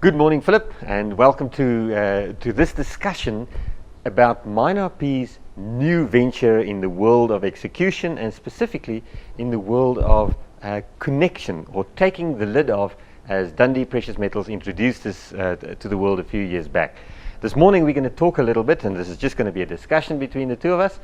Good morning, Philip, and welcome to this discussion about MineRP's new venture in the world of execution, and specifically in the world of connection, or taking the lid off, as Dundee Precious Metals introduced this to the world a few years back. This morning we're going to talk a little bit, and this is just going to be a discussion between the two of us,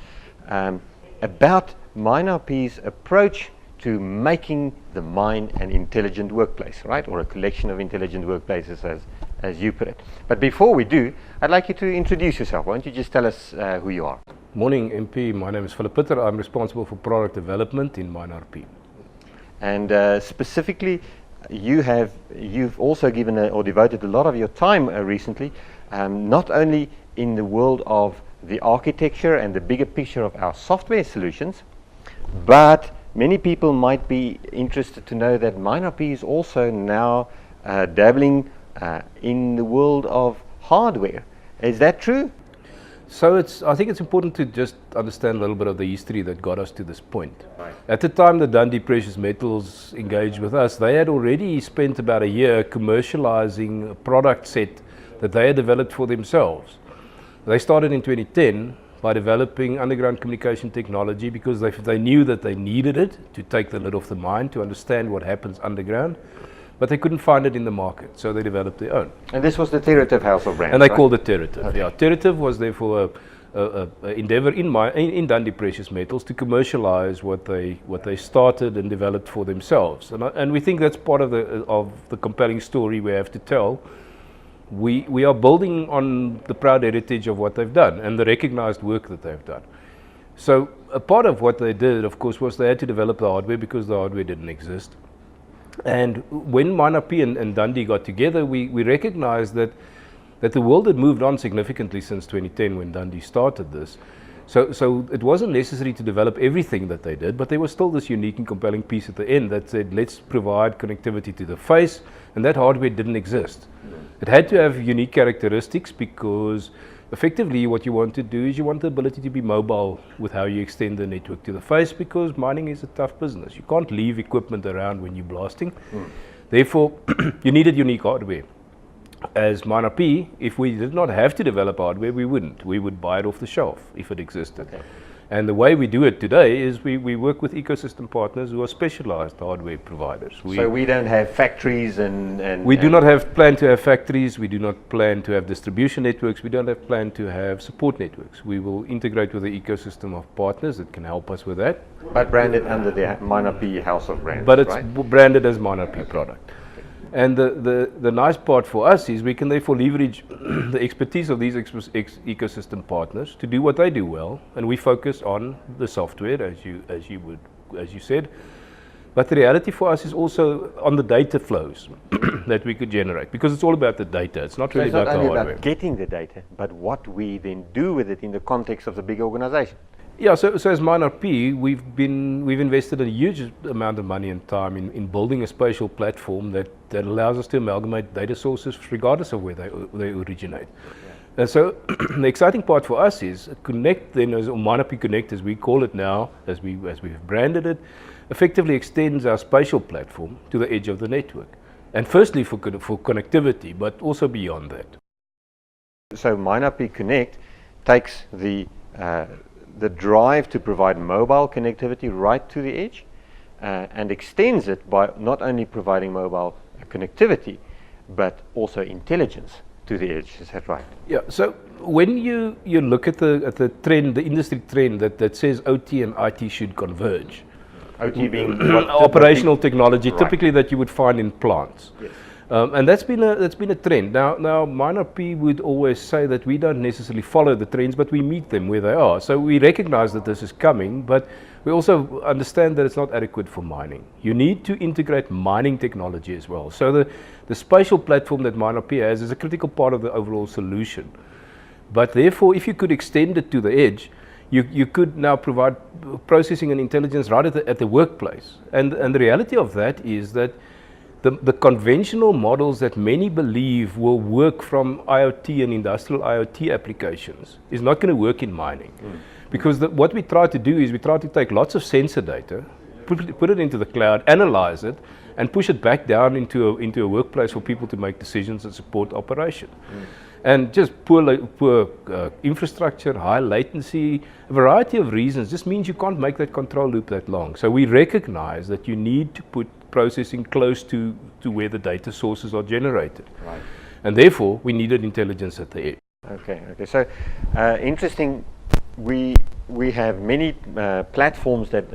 about MineRP's approach to making the mine an intelligent workplace, right? Or a collection of intelligent workplaces, as you put it. But before we do, I'd like you to introduce yourself. Why don't you just tell us who you are? Morning, MP. My name is Philip Pitter. I'm responsible for product development in MineRP. And specifically, you've also given or devoted a lot of your time recently, not only in the world of the architecture and the bigger picture of our software solutions, but many people might be interested to know that MineRP is also now dabbling in the world of hardware. Is that true? So I think it's important to just understand a little bit of the history that got us to this point. Right. At the time that Dundee Precious Metals engaged with us, they had already spent about a year commercializing a product set that they had developed for themselves. They started in 2010 by developing underground communication technology because they knew that they needed it to take the lid off the mine, to understand what happens underground, but they couldn't find it in the market, so they developed their own. And this was the Terative house of brands, and they right? called it Terative. Okay. Yeah, Terative was therefore an endeavor in Dundee Precious Metals to commercialize what they started and developed for themselves, and we think that's part of the compelling story we have to tell. We are building on the proud heritage of what they've done and the recognized work that they've done. So a part of what they did, of course, was they had to develop the hardware because the hardware didn't exist. And when MineRP and Dundee got together, we recognized that the world had moved on significantly since 2010 when Dundee started this. So it wasn't necessary to develop everything that they did, but there was still this unique and compelling piece at the end that said, let's provide connectivity to the face, and that hardware didn't exist. It had to have unique characteristics because effectively what you want to do is you want the ability to be mobile with how you extend the network to the face, because mining is a tough business. You can't leave equipment around when you're blasting. Therefore, you needed unique hardware. As MineRP, if we did not have to develop hardware, we wouldn't. We would buy it off the shelf if it existed. Okay. And the way we do it today is we work with ecosystem partners who are specialized hardware providers. So we don't have factories and we do not have plan to have factories. We do not plan to have distribution networks. We don't have plan to have support networks. We will integrate with the ecosystem of partners that can help us with that. But branded under the MineRP house of brands. But it's right? branded as MineRP product. And the nice part for us is we can therefore leverage the expertise of these ecosystem partners to do what they do well, and we focus on the software, as you said. But the reality for us is also on the data flows that we could generate, because it's all about the data. It's not really about the hardware. It's not only about getting the data, but what we then do with it in the context of the big organization. Yeah, so as MineRP, we've invested a huge amount of money and time in building a spatial platform that allows us to amalgamate data sources regardless of where they originate. Yeah. And so the exciting part for us is Connect, then, or MineRP Connect, as we call it now, as we've branded it, effectively extends our spatial platform to the edge of the network. And firstly for connectivity, but also beyond that. So MineRP Connect takes the drive to provide mobile connectivity right to the edge, and extends it by not only providing mobile connectivity, but also intelligence to the edge. Is that right? Yeah. So when you look at the trend, the industry trend that says OT and IT should converge. OT being operational technology, right, typically that you would find in plants. Yes. And that's been a trend. Now MineRP would always say that we don't necessarily follow the trends, but we meet them where they are. So we recognize that this is coming, but we also understand that it's not adequate for mining. You need to integrate mining technology as well. So the spatial platform that MineRP has is a critical part of the overall solution. But therefore, if you could extend it to the edge, you could now provide processing and intelligence right at the workplace. And the reality of that is that the conventional models that many believe will work from IoT and industrial IoT applications is not going to work in mining. Because what we try to do is we try to take lots of sensor data, put it into the cloud, analyze it, and push it back down into a workplace for people to make decisions and support operation. And just poor infrastructure, high latency, a variety of reasons just means you can't make that control loop that long. So we recognize that you need to put processing close to where the data sources are generated. Right. And therefore, we needed intelligence at the edge. Okay. So interesting. We have many platforms that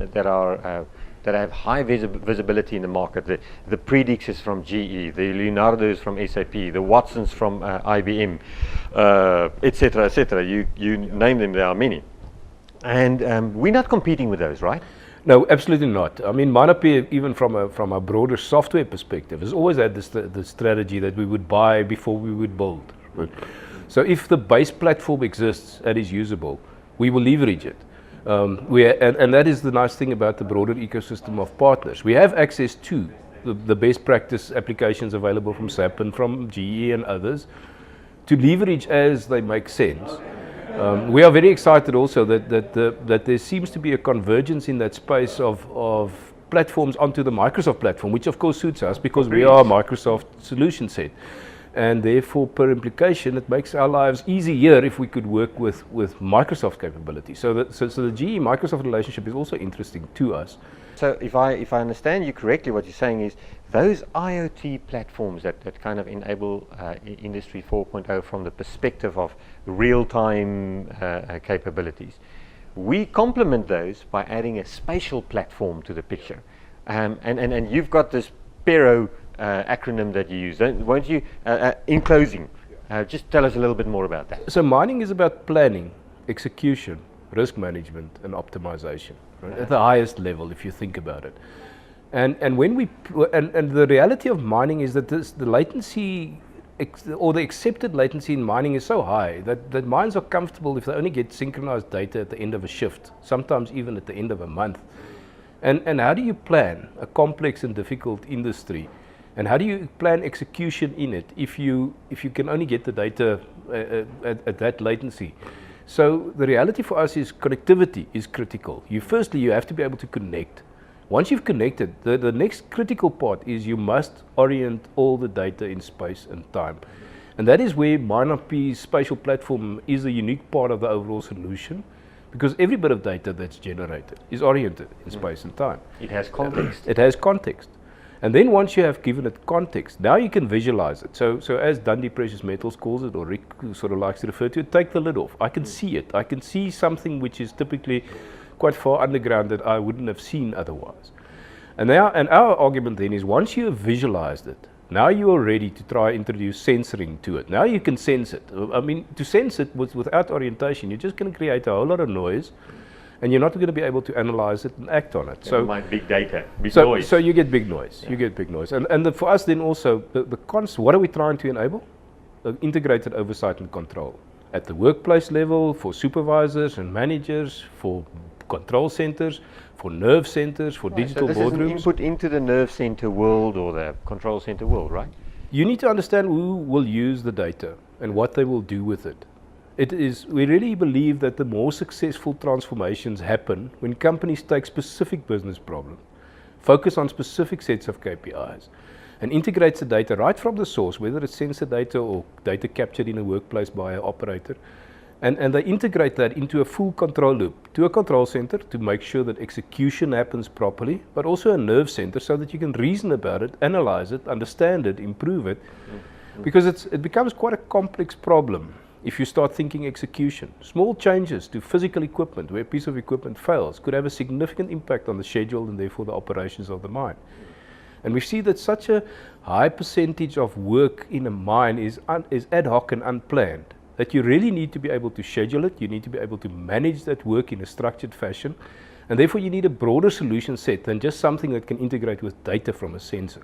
have high visibility in the market. The Predixes from GE, the Leonardos from SAP, the Watsons from IBM, etc., etc. You name them, there are many. And we're not competing with those, right? No, absolutely not. I mean, MineRP, even from a broader software perspective, has always had the strategy that we would buy before we would build. Right? So if the base platform exists and is usable, we will leverage it. And that is the nice thing about the broader ecosystem of partners. We have access to the best practice applications available from SAP and from GE and others to leverage as they make sense. We are very excited also that there seems to be a convergence in that space of platforms onto the Microsoft platform, which of course suits us because we are a Microsoft solution set. And therefore, per implication, it makes our lives easier if we could work with Microsoft capability. So the GE-Microsoft relationship is also interesting to us. So if I understand you correctly, what you're saying is those IoT platforms that kind of enable Industry 4.0 from the perspective of real-time capabilities, we complement those by adding a spatial platform to the picture. And you've got this PERO acronym that you use. Won't you, in closing, just tell us a little bit more about that. So mining is about planning, execution, risk management, and optimization, right? At the highest level, if you think about it. And when and the reality of mining is that the latency or the accepted latency in mining is so high that mines are comfortable if they only get synchronized data at the end of a shift, sometimes even at the end of a month. And how do you plan a complex and difficult industry? And how do you plan execution in it if you can only get the data at that latency? So the reality for us is connectivity is critical. Firstly, you have to be able to connect. Once you've connected, the next critical part is you must orient all the data in space and time. And that is where MineRP's spatial platform is a unique part of the overall solution, because every bit of data that's generated is oriented in space and time. It has context. It has context. And then once you have given it context, now you can visualize it. So as Dundee Precious Metals calls it, or Rick sort of likes to refer to it, take the lid off. I can see it. I can see something which is typically quite far underground that I wouldn't have seen otherwise. And our argument then is once you have visualized it, now you are ready to try introduce sensoring to it. Now you can sense it. I mean, to sense it without orientation, you're just going to create a whole lot of noise, and you're not going to be able to analyze it and act on it. So big data, big noise. So you get big noise. Yeah. You get big noise. And for us then also, what are we trying to enable? Integrated oversight and control. At the workplace level, for supervisors and managers, for control centers, for nerve centers, for digital boardrooms. So this is an input into the nerve center world or the control center world, right? You need to understand who will use the data and what they will do with it. We really believe that the more successful transformations happen when companies take specific business problems, focus on specific sets of KPIs, and integrates the data right from the source, whether it's sensor data or data captured in a workplace by an operator, and they integrate that into a full control loop to a control center to make sure that execution happens properly, but also a nerve center so that you can reason about it, analyze it, understand it, improve it, because it becomes quite a complex problem. If you start thinking execution, small changes to physical equipment where a piece of equipment fails could have a significant impact on the schedule and therefore the operations of the mine. And we see that such a high percentage of work in a mine is ad hoc and unplanned, that you really need to be able to schedule it, you need to be able to manage that work in a structured fashion, and therefore you need a broader solution set than just something that can integrate with data from a sensor.